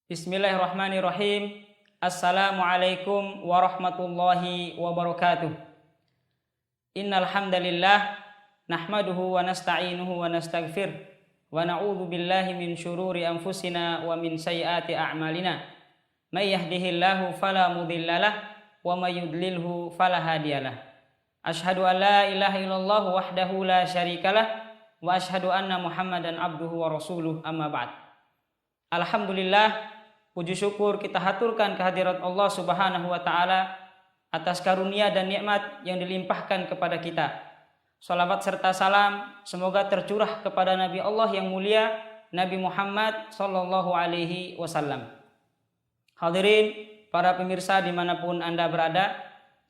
Bismillahirrahmanirrahim. Assalamualaikum warahmatullahi wabarakatuh. Innal hamdalillah nahmaduhu wa nasta'inuhu wa nastaghfir wa na'udzu billahi min syururi anfusina wa min sayyiati a'malina. May yahdihillahu fala mudhillalah wa may yudlilhu fala hadiyalah. Asyhadu an la ilaha illallah wahdahu la syarikalah wa asyhadu anna Muhammadan abduhu wa rasuluh, amma ba'd. Alhamdulillah, puji syukur kita haturkan kehadirat Allah Subhanahu wa taala atas karunia dan nikmat yang dilimpahkan kepada kita. Salawat serta salam semoga tercurah kepada Nabi Allah yang mulia, Nabi Muhammad sallallahu alaihi wasallam. Hadirin para pemirsa dimanapun Anda berada,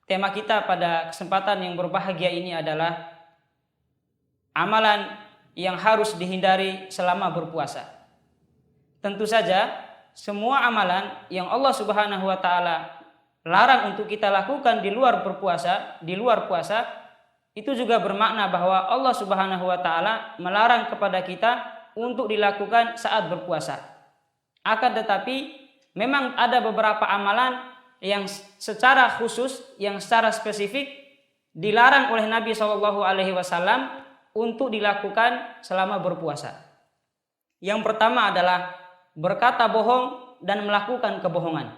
tema kita pada kesempatan yang berbahagia ini adalah amalan yang harus dihindari selama berpuasa. Tentu saja semua amalan yang Allah Subhanahu wa taala larang untuk kita lakukan di luar puasa, itu juga bermakna bahwa Allah Subhanahu wa taala melarang kepada kita untuk dilakukan saat berpuasa. Akan tetapi memang ada beberapa amalan yang secara khusus, yang secara spesifik dilarang oleh Nabi Shallallahu alaihi wasallam untuk dilakukan selama berpuasa. Yang pertama adalah berkata bohong dan melakukan kebohongan.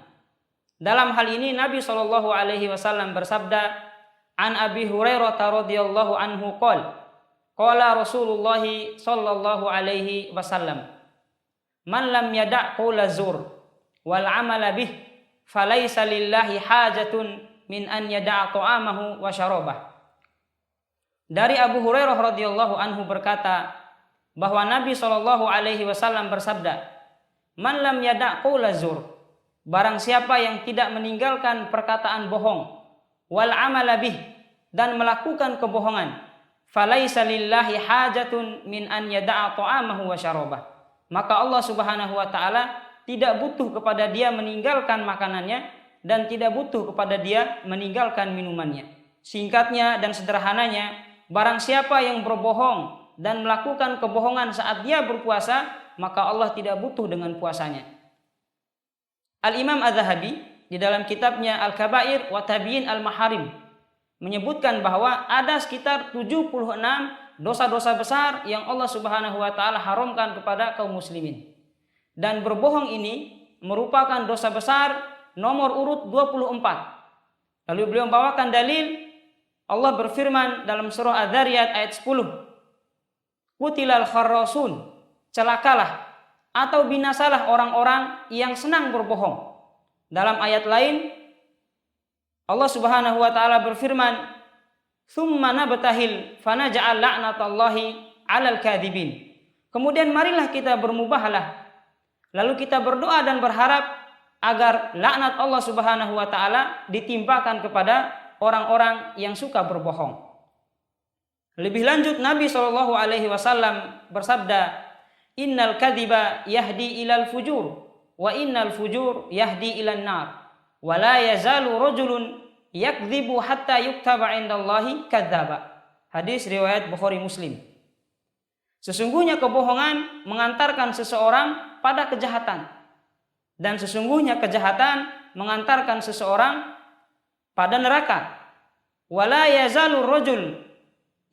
Dalam hal ini Nabi Shallallahu alaihi wasallam bersabda, an Abi Hurairah radhiyallahu anhu qala Rasulullah sallallahu alaihi wasallam, man lam yada' qaula zur wal amala bih falaisa lillahi hajatun min an yada'a ta'amahu wa syarabah. Dari Abu Hurairah radhiyallahu anhu berkata bahwa Nabi Shallallahu alaihi wasallam bersabda, man lam yada' qaula zur, barang siapa yang tidak meninggalkan perkataan bohong, wal amala bih, dan melakukan kebohongan, falaisa lillahi hajatun min an yada'a ta'amahu wa syarabah, maka Allah Subhanahu wa taala tidak butuh kepada dia meninggalkan makanannya dan tidak butuh kepada dia meninggalkan minumannya. Singkatnya dan sederhananya, barang siapa yang berbohong dan melakukan kebohongan saat dia berpuasa, maka Allah tidak butuh dengan puasanya. Al-Imam Az-Zahabi di dalam kitabnya Al-Kabair wa Tabiin Al-Maharim menyebutkan bahwa ada sekitar 76 dosa-dosa besar yang Allah Subhanahu wa taala haramkan kepada kaum muslimin. Dan berbohong ini merupakan dosa besar nomor urut 24. Lalu beliau membawakan dalil, Allah berfirman dalam surah Az-Zariyat ayat 10, Qutilal kharrasun, celakalah atau binasalah orang-orang yang senang berbohong. Dalam ayat lain Allah Subhanahu wa taala berfirman, "Tsumma nabtahil fanaj'al la'natallahi 'alal kadzibin." Kemudian marilah kita bermubahalah, lalu kita berdoa dan berharap agar laknat Allah Subhanahu wa taala ditimpakan kepada orang-orang yang suka berbohong. Lebih lanjut Nabi Shallallahu alaihi wasallam bersabda, innal kadhiba yahdi ilal fujur wa innal fujur yahdi ilan nar wa la yazalu rajulun yakdzibu hatta yuktaba indallahi kadzdzaba. Hadis riwayat Bukhari Muslim. Sesungguhnya kebohongan mengantarkan seseorang pada kejahatan, dan sesungguhnya kejahatan mengantarkan seseorang pada neraka. Wa la yazalu rajul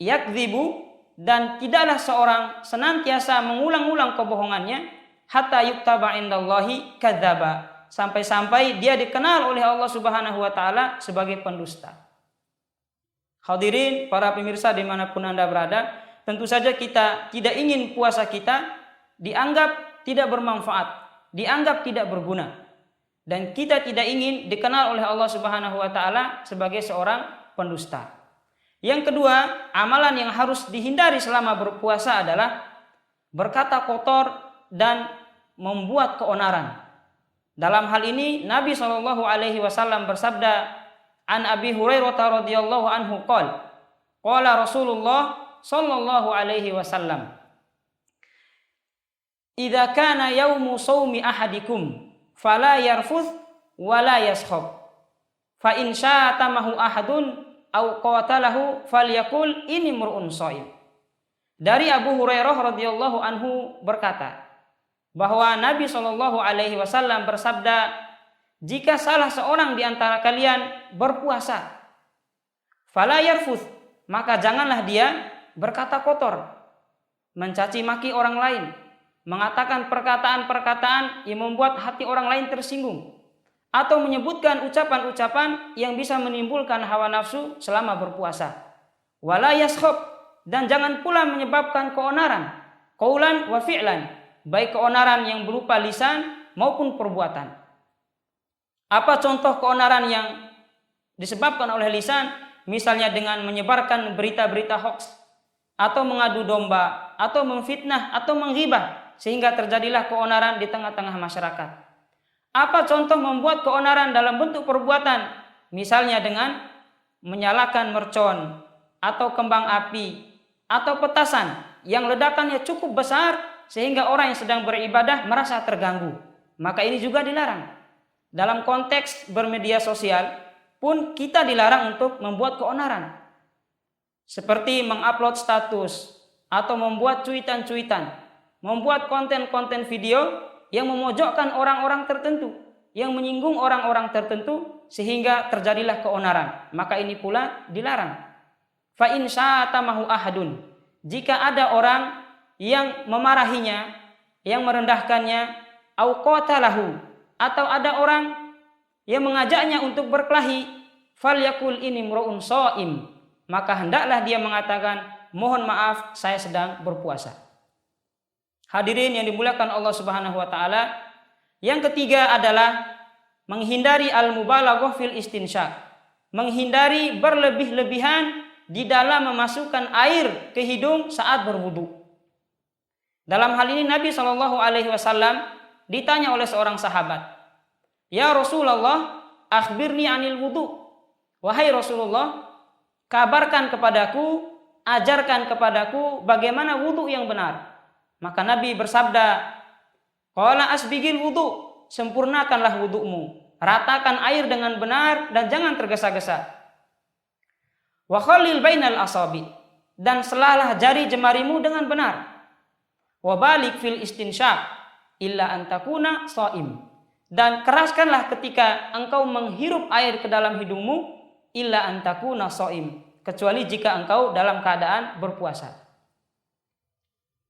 yakdzibu, dan tidaklah seorang senantiasa mengulang-ulang kebohongannya hatta yuktaba indallahi kadzdzaba, sampai-sampai dia dikenal oleh Allah Subhanahu wa taala sebagai pendusta. Hadirin para pemirsa dimanapun Anda berada, tentu saja kita tidak ingin puasa kita dianggap tidak bermanfaat, dianggap tidak berguna, dan kita tidak ingin dikenal oleh Allah Subhanahu wa taala sebagai seorang pendusta. Yang kedua, amalan yang harus dihindari selama berpuasa adalah berkata kotor dan membuat keonaran. Dalam hal ini Nabi Shallallahu alaihi wasallam bersabda, an Abi Hurairah radhiyallahu anhu qala Rasulullah sallallahu alaihi wasallam, idza kana yaumu shaumi ahadikum fala yarfuth wala yaskhab. Fa in syatamahu ahadun aw qatalahu falyaqul inni mur'un shaim. Dari Abu Hurairah radhiyallahu anhu berkata bahwa Nabi Shallallahu alaihi wasallam bersabda, jika salah seorang di antara kalian berpuasa, fala yarfuth, maka janganlah dia berkata kotor, mencaci maki orang lain, mengatakan perkataan-perkataan yang membuat hati orang lain tersinggung, atau menyebutkan ucapan-ucapan yang bisa menimbulkan hawa nafsu selama berpuasa. Wala yaskhab, dan jangan pula menyebabkan keonaran, qaulan wa fi'lan, baik keonaran yang berupa lisan maupun perbuatan. Apa contoh keonaran yang disebabkan oleh lisan? Misalnya dengan menyebarkan berita-berita hoax, atau mengadu domba, atau memfitnah, atau menghibah, sehingga terjadilah keonaran di tengah-tengah masyarakat. Apa contoh membuat keonaran dalam bentuk perbuatan? Misalnya dengan menyalakan mercon, atau kembang api, atau petasan yang ledakannya cukup besar sehingga orang yang sedang beribadah merasa terganggu. Maka ini juga dilarang. Dalam konteks bermedia sosial pun kita dilarang untuk membuat keonaran. Seperti mengupload status, atau membuat cuitan-cuitan, membuat konten-konten video yang memojokkan orang-orang tertentu, yang menyinggung orang-orang tertentu sehingga terjadilah keonaran. Maka ini pula dilarang. Fa in syatamahu ahadun, jika ada orang yang memarahinya, yang merendahkannya, au qatalahu, atau ada orang yang mengajaknya untuk berkelahi, falyaqul inni mru'un shaim, maka hendaklah dia mengatakan, mohon maaf, saya sedang berpuasa. Hadirin yang dimuliakan Allah Subhanahu wa taala, yang ketiga adalah menghindari al-mubalaghah fil istinsyak, menghindari berlebih-lebihan di dalam memasukkan air ke hidung saat berwudu. Dalam hal ini Nabi Shallallahu alaihi wasallam ditanya oleh seorang sahabat, "Ya Rasulullah, akhbirni anil wudu." Wahai Rasulullah, kabarkan kepadaku, ajarkan kepadaku bagaimana wudu yang benar. Maka Nabi bersabda, qala asbigil wudu, sempurnakanlah wudu'mu, ratakan air dengan benar dan jangan tergesa-gesa. Wa khallil bainal asabi, dan selalah jari jemarimu dengan benar. Wa balik fil istinsyak illa an takuna shaim, dan keraskanlah ketika engkau menghirup air ke dalam hidungmu, illa an takuna shaim, kecuali jika engkau dalam keadaan berpuasa.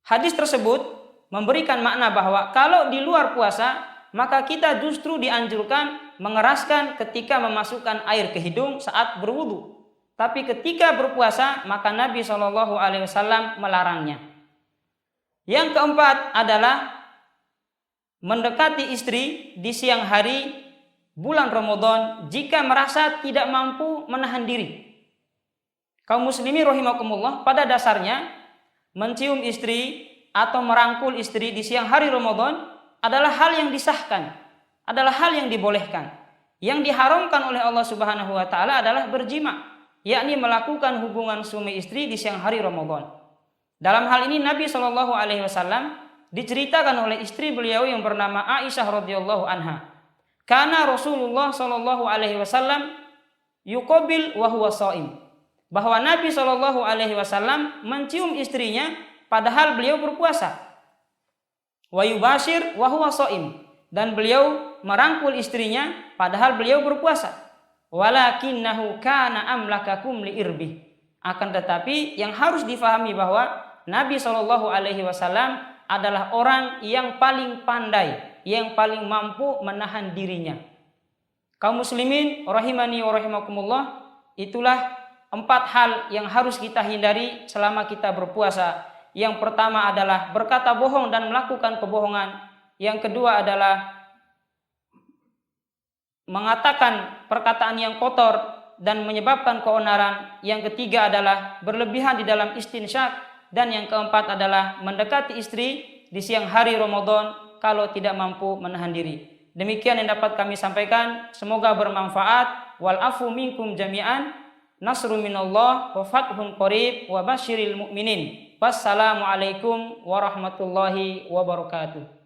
Hadis tersebut memberikan makna bahwa kalau di luar puasa, maka kita justru dianjurkan mengeraskan ketika memasukkan air ke hidung saat berwudu. Tapi ketika berpuasa, maka Nabi Shallallahu alaihi wasallam melarangnya. Yang keempat adalah mendekati istri di siang hari bulan Ramadan jika merasa tidak mampu menahan diri. Kaum muslimin rahimakumullah, pada dasarnya mencium istri atau merangkul istri di siang hari Ramadan adalah hal yang disahkan, adalah hal yang dibolehkan. Yang diharamkan oleh Allah Subhanahu wa taala adalah berjima, yakni melakukan hubungan suami istri di siang hari Ramadan. Dalam hal ini Nabi Shallallahu alaihi wasallam diceritakan oleh istri beliau yang bernama Aisyah radhiyallahu anha. Karena Rasulullah Shallallahu alaihi wasallam yuqabil wa huwa shaim, bahwa Nabi Shallallahu alaihi wasallam mencium istrinya padahal beliau berpuasa. Wa yubashir wa huwa shaim, dan beliau merangkul istrinya padahal beliau berpuasa. Walakinnahu kana amlakakum liirbih, akan tetapi yang harus difahami bahwa Nabi Shallallahu alaihi wasallam adalah orang yang paling pandai, yang paling mampu menahan dirinya. Kaum muslimin rahimani wa rahimakumullah, itulah 4 hal yang harus kita hindari selama kita berpuasa. Yang pertama adalah berkata bohong dan melakukan kebohongan. Yang kedua adalah mengatakan perkataan yang kotor dan menyebabkan keonaran. Yang ketiga adalah berlebihan di dalam istinsyak. Dan yang keempat adalah mendekati istri di siang hari Ramadan kalau tidak mampu menahan diri. Demikian yang dapat kami sampaikan. Semoga bermanfaat. Wal afu minkum jami'an. Nasrun minallah wa fathun qarib wa basyiril mu'minin. Wassalamualaikum warahmatullahi wabarakatuh.